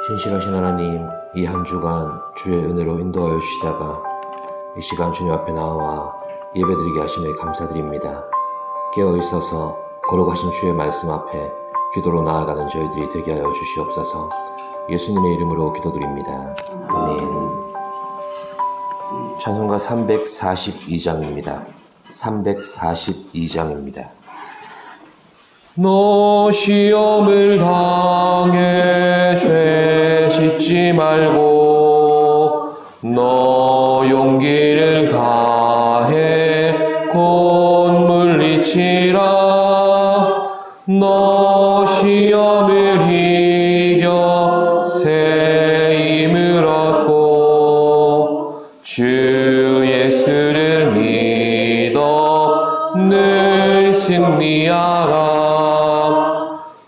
신실하신 하나님, 이 한 주간 주의 은혜로 인도하여 주시다가 이 시간 주님 앞에 나와 예배드리게 하심에 감사드립니다. 깨어 있어서 거룩하신 주의 말씀 앞에 기도로 나아가는 저희들이 되게 하여 주시옵소서. 예수님의 이름으로 기도드립니다. 아멘. 찬송가 342장입니다. 342장입니다. 너 시험을 당해 죄 짓지 말고 너 용기를 다해 곧 물리치라. 너 시험을 이겨 새 힘을 얻고 주 예수를 믿어 늘 승리하라.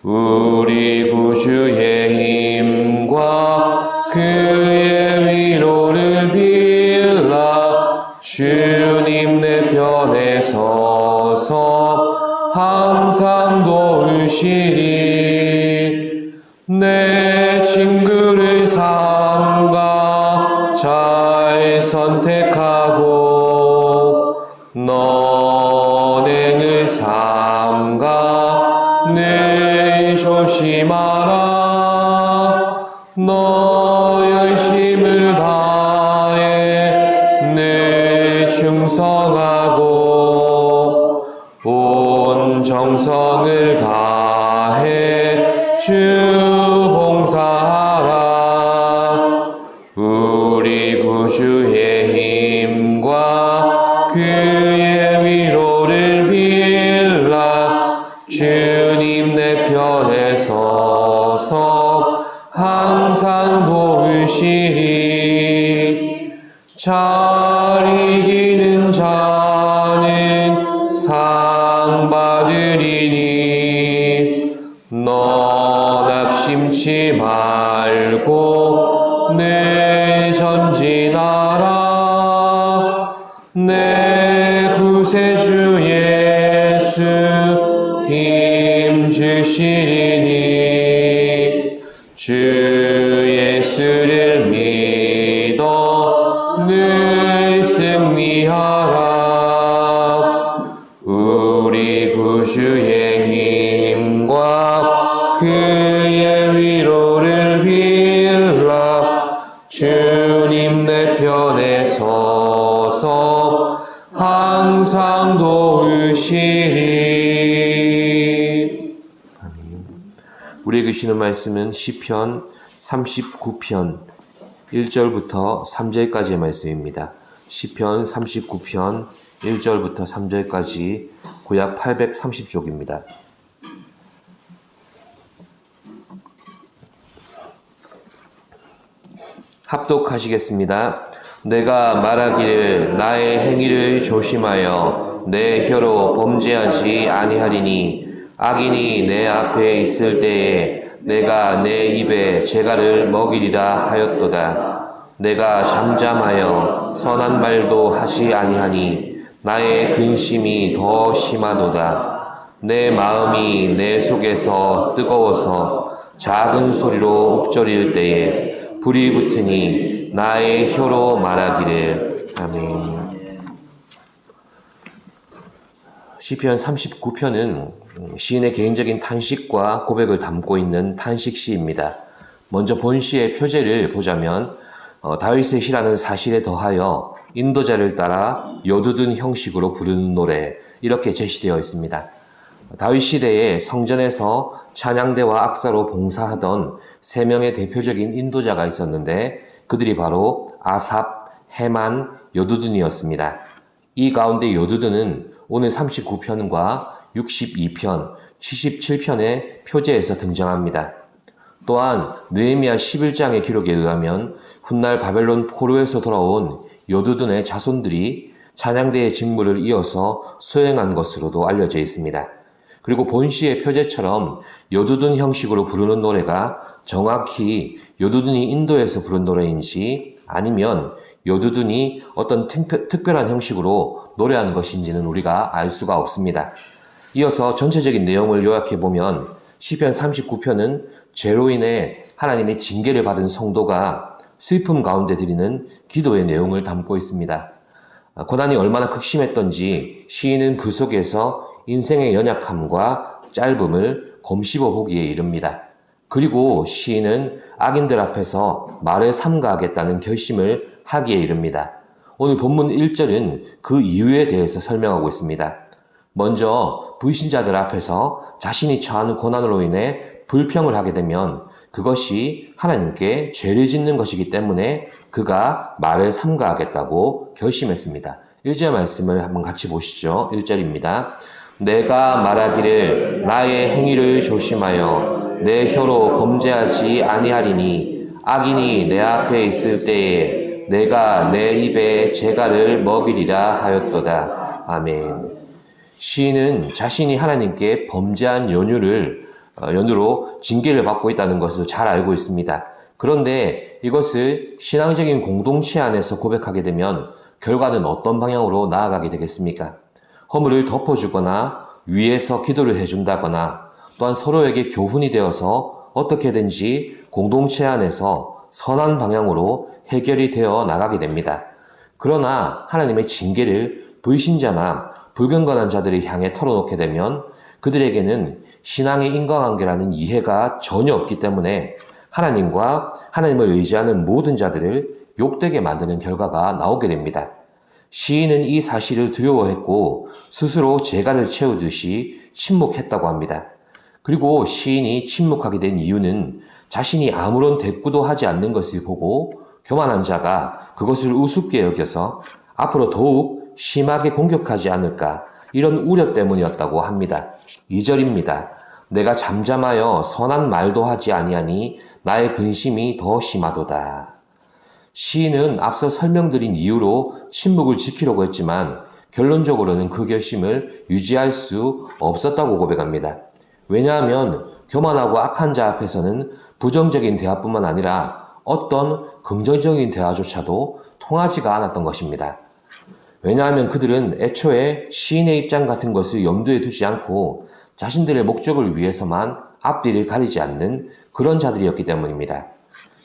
우리 구주의 힘과 그의 위로를 빌라. 주님 내 편에 서서 항상 도우시리. 내 친구를 삼가 잘 선택하고 너행을 삼가 늘 조심하라. 너 열심을 다해 늘 충성하고 온 정성을 다해 주 봉사하라. 우리 구주의 힘과 그의 위로를 빌라. 주님 내 편에 서서 항상 도우시리. 잘 이기는 자는 상 받으리니 너 낙심치 말고 늘 전진하라. 내 구세주 예수 힘 주시리니 주 예수를 믿어 늘 승리하라. 우리 구주의 힘과 그의 위로를 빌라. 주님 내 편에 서서 항상 도우시리. 아멘. 우리에게 주시는 말씀은 시편 39편 1절부터 3절까지의 말씀입니다. 시편 39편 1절부터 3절까지 구약 830쪽입니다. 합독하시겠습니다. 내가 말하기를 나의 행위를 조심하여 내 혀로 범죄하지 아니하리니 악인이 내 앞에 있을 때에 내가 내 입에 재갈을 먹이리라 하였도다. 내가 잠잠하여 선한 말도 하지 아니하니 나의 근심이 더 심하도다. 내 마음이 내 속에서 뜨거워서 작은 소리로 읊조릴 때에 불이 붙으니 나의 혀로 말하기를. 아멘. 시편 39편은 시인의 개인적인 탄식과 고백을 담고 있는 탄식시입니다. 먼저 본시의 표제를 보자면 다윗의 시라는 사실에 더하여 인도자를 따라 여두둔 형식으로 부르는 노래, 이렇게 제시되어 있습니다. 다윗 시대에 성전에서 찬양대와 악사로 봉사하던 세 명의 대표적인 인도자가 있었는데 그들이 바로 아삽, 헤만, 여두둔이었습니다. 이 가운데 여두둔은 오늘 39편과 62편, 77편의 표제에서 등장합니다. 또한 느헤미야 11장의 기록에 의하면 훗날 바벨론 포로에서 돌아온 여두둔의 자손들이 찬양대의 직무를 이어서 수행한 것으로도 알려져 있습니다. 그리고 본시의 표제처럼 여두둔 형식으로 부르는 노래가 정확히 여두둔이 인도에서 부른 노래인지 아니면 여두둔이 어떤 특별한 형식으로 노래하는 것인지는 우리가 알 수가 없습니다. 이어서 전체적인 내용을 요약해보면 시편 39편은 죄로 인해 하나님의 징계를 받은 성도가 슬픔 가운데 드리는 기도의 내용을 담고 있습니다. 고난이 얼마나 극심했던지 시인은 그 속에서 인생의 연약함과 짧음을 곰씹어 보기에 이릅니다. 그리고 시인은 악인들 앞에서 말을 삼가하겠다는 결심을 하기에 이릅니다. 오늘 본문 1절은 그 이유에 대해서 설명하고 있습니다. 먼저 불신자들 앞에서 자신이 처하는 고난으로 인해 불평을 하게 되면 그것이 하나님께 죄를 짓는 것이기 때문에 그가 말을 삼가하겠다고 결심했습니다. 1절 말씀을 한번 같이 보시죠. 1절입니다. 내가 말하기를 나의 행위를 조심하여 내 혀로 범죄하지 아니하리니 악인이 내 앞에 있을 때에 내가 내 입에 재갈을 먹이리라 하였도다. 아멘. 시인은 자신이 하나님께 범죄한 연유로 징계를 받고 있다는 것을 잘 알고 있습니다. 그런데 이것을 신앙적인 공동체 안에서 고백하게 되면 결과는 어떤 방향으로 나아가게 되겠습니까? 허물을 덮어주거나 위에서 기도를 해준다거나 또한 서로에게 교훈이 되어서 어떻게든지 공동체 안에서 선한 방향으로 해결이 되어 나가게 됩니다. 그러나 하나님의 징계를 불신자나 불경건한 자들을 향해 털어놓게 되면 그들에게는 신앙의 인과관계라는 이해가 전혀 없기 때문에 하나님과 하나님을 의지하는 모든 자들을 욕되게 만드는 결과가 나오게 됩니다. 시인은 이 사실을 두려워했고 스스로 재갈을 채우듯이 침묵했다고 합니다. 그리고 시인이 침묵하게 된 이유는 자신이 아무런 대꾸도 하지 않는 것을 보고 교만한 자가 그것을 우습게 여겨서 앞으로 더욱 심하게 공격하지 않을까 이런 우려 때문이었다고 합니다. 2절입니다. 내가 잠잠하여 선한 말도 하지 아니하니 나의 근심이 더 심하도다. 시인은 앞서 설명드린 이유로 침묵을 지키려고 했지만 결론적으로는 그 결심을 유지할 수 없었다고 고백합니다. 왜냐하면 교만하고 악한 자 앞에서는 부정적인 대화뿐만 아니라 어떤 긍정적인 대화조차도 통하지가 않았던 것입니다. 왜냐하면 그들은 애초에 시인의 입장 같은 것을 염두에 두지 않고 자신들의 목적을 위해서만 앞뒤를 가리지 않는 그런 자들이었기 때문입니다.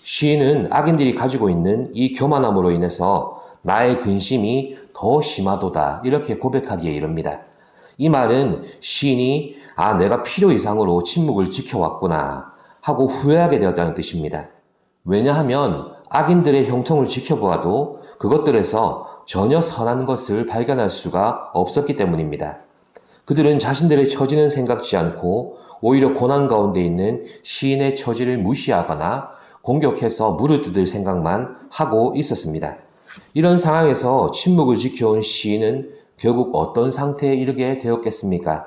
시인은 악인들이 가지고 있는 이 교만함으로 인해서 나의 근심이 더 심하도다 이렇게 고백하기에 이릅니다. 이 말은 시인이 내가 필요 이상으로 침묵을 지켜왔구나 하고 후회하게 되었다는 뜻입니다. 왜냐하면 악인들의 형통을 지켜보아도 그것들에서 전혀 선한 것을 발견할 수가 없었기 때문입니다. 그들은 자신들의 처지는 생각지 않고 오히려 고난 가운데 있는 시인의 처지를 무시하거나 공격해서 물을 뜯을 생각만 하고 있었습니다. 이런 상황에서 침묵을 지켜온 시인은 결국 어떤 상태에 이르게 되었겠습니까?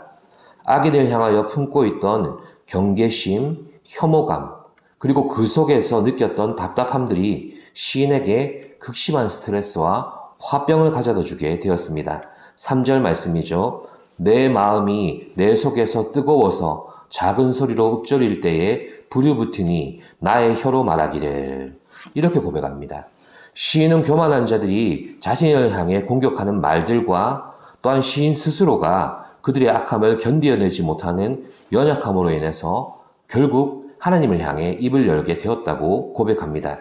악인을 향하여 품고 있던 경계심, 혐오감, 그리고 그 속에서 느꼈던 답답함들이 시인에게 극심한 스트레스와 화병을 가져다 주게 되었습니다. 3절 말씀이죠. 내 마음이 내 속에서 뜨거워서 작은 소리로 읊조릴 때에 불이 붙으니 나의 혀로 말하기를. 이렇게 고백합니다. 시인은 교만한 자들이 자신을 향해 공격하는 말들과 또한 시인 스스로가 그들의 악함을 견디어내지 못하는 연약함으로 인해서 결국 하나님을 향해 입을 열게 되었다고 고백합니다.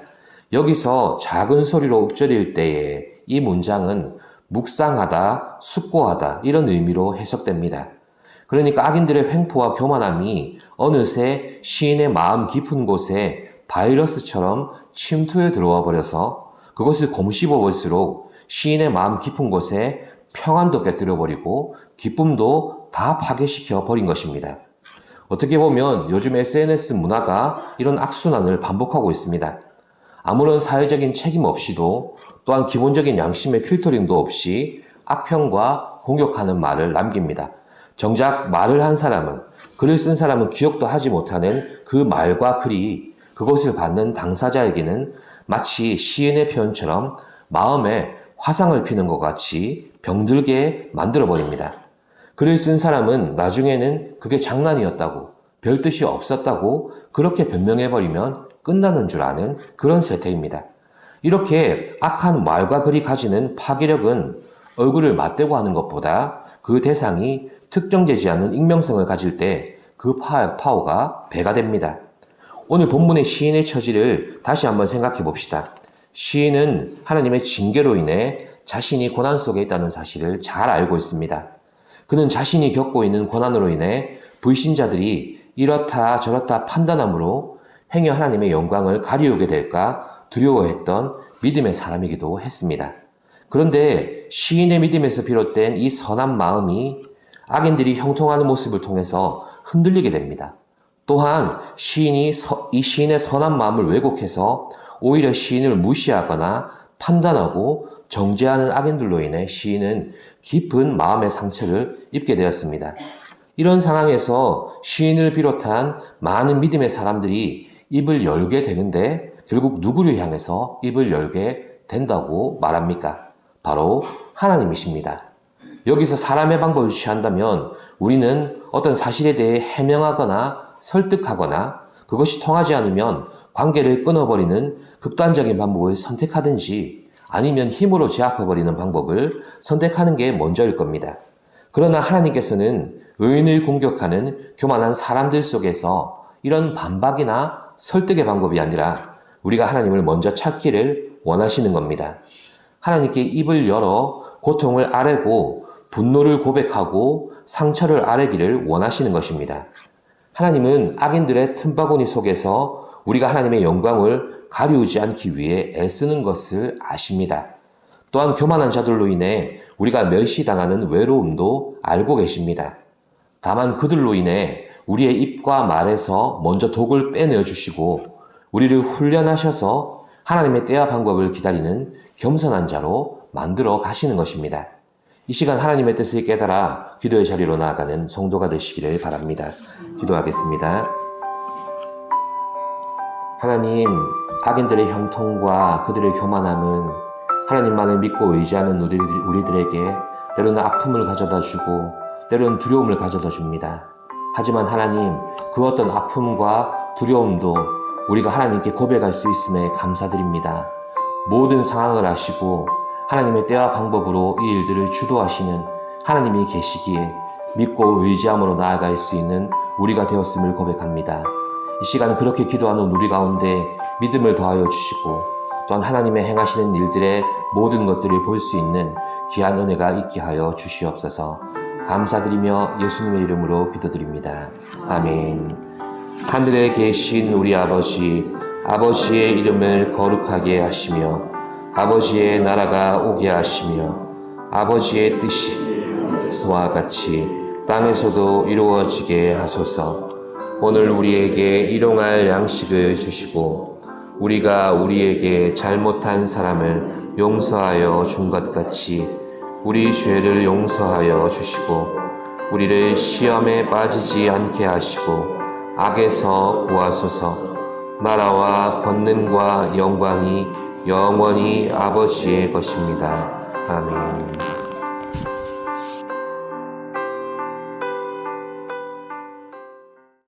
여기서 작은 소리로 읊조릴 때에 이 문장은 묵상하다, 숙고하다 이런 의미로 해석됩니다. 그러니까 악인들의 횡포와 교만함이 어느새 시인의 마음 깊은 곳에 바이러스처럼 침투해 들어와 버려서 그것을 곰씹어 볼수록 시인의 마음 깊은 곳에 평안도 깨뜨려 버리고 기쁨도 다 파괴시켜 버린 것입니다. 어떻게 보면 요즘 SNS 문화가 이런 악순환을 반복하고 있습니다. 아무런 사회적인 책임 없이도 또한 기본적인 양심의 필터링도 없이 악평과 공격하는 말을 남깁니다. 정작 말을 한 사람은, 글을 쓴 사람은 기억도 하지 못하는 그 말과 글이 그것을 받는 당사자에게는 마치 시인의 표현처럼 마음에 화상을 피는 것 같이 병들게 만들어버립니다. 글을 쓴 사람은 나중에는 그게 장난이었다고, 별 뜻이 없었다고 그렇게 변명해버리면 끝나는 줄 아는 그런 세태입니다. 이렇게 악한 말과 글이 가지는 파괴력은 얼굴을 맞대고 하는 것보다 그 대상이 특정되지 않은 익명성을 가질 때 그 파워가 배가 됩니다. 오늘 본문의 시인의 처지를 다시 한번 생각해 봅시다. 시인은 하나님의 징계로 인해 자신이 고난 속에 있다는 사실을 잘 알고 있습니다. 그는 자신이 겪고 있는 고난으로 인해 불신자들이 이렇다 저렇다 판단함으로 행여 하나님의 영광을 가리우게 될까 두려워했던 믿음의 사람이기도 했습니다. 그런데 시인의 믿음에서 비롯된 이 선한 마음이 악인들이 형통하는 모습을 통해서 흔들리게 됩니다. 또한 시인이 이 시인의 선한 마음을 왜곡해서 오히려 시인을 무시하거나 판단하고 정죄하는 악인들로 인해 시인은 깊은 마음의 상처를 입게 되었습니다. 이런 상황에서 시인을 비롯한 많은 믿음의 사람들이 입을 열게 되는데 결국 누구를 향해서 입을 열게 된다고 말합니까? 바로 하나님이십니다. 여기서 사람의 방법을 취한다면 우리는 어떤 사실에 대해 해명하거나 설득하거나 그것이 통하지 않으면 관계를 끊어버리는 극단적인 방법을 선택하든지 아니면 힘으로 제압해버리는 방법을 선택하는 게 먼저일 겁니다. 그러나 하나님께서는 의인을 공격하는 교만한 사람들 속에서 이런 반박이나 설득의 방법이 아니라 우리가 하나님을 먼저 찾기를 원하시는 겁니다. 하나님께 입을 열어 고통을 아뢰고 분노를 고백하고 상처를 아뢰기를 원하시는 것입니다. 하나님은 악인들의 틈바구니 속에서 우리가 하나님의 영광을 가리우지 않기 위해 애쓰는 것을 아십니다. 또한 교만한 자들로 인해 우리가 멸시당하는 외로움도 알고 계십니다. 다만 그들로 인해 우리의 입과 말에서 먼저 독을 빼내어 주시고 우리를 훈련하셔서 하나님의 때와 방법을 기다리는 겸손한 자로 만들어 가시는 것입니다. 이 시간 하나님의 뜻을 깨달아 기도의 자리로 나아가는 성도가 되시기를 바랍니다. 기도하겠습니다. 하나님, 악인들의 형통과 그들의 교만함은 하나님만을 믿고 의지하는 우리들에게 때로는 아픔을 가져다 주고 때로는 두려움을 가져다 줍니다. 하지만 하나님, 그 어떤 아픔과 두려움도 우리가 하나님께 고백할 수 있음에 감사드립니다. 모든 상황을 아시고 하나님의 때와 방법으로 이 일들을 주도하시는 하나님이 계시기에 믿고 의지함으로 나아갈 수 있는 우리가 되었음을 고백합니다. 이 시간 그렇게 기도하는 우리 가운데 믿음을 더하여 주시고 또한 하나님의 행하시는 일들의 모든 것들을 볼 수 있는 귀한 은혜가 있게 하여 주시옵소서. 감사드리며 예수님의 이름으로 기도드립니다. 아멘. 하늘에 계신 우리 아버지, 아버지의 이름을 거룩하게 하시며 아버지의 나라가 오게 하시며 아버지의 뜻이 하늘에서와 같이 땅에서도 이루어지게 하소서. 오늘 우리에게 일용할 양식을 주시고 우리가 우리에게 잘못한 사람을 용서하여 준 것 같이 우리 죄를 용서하여 주시고 우리를 시험에 빠지지 않게 하시고 악에서 구하소서. 나라와 권능과 영광이 영원히 아버지의 것입니다. 아멘.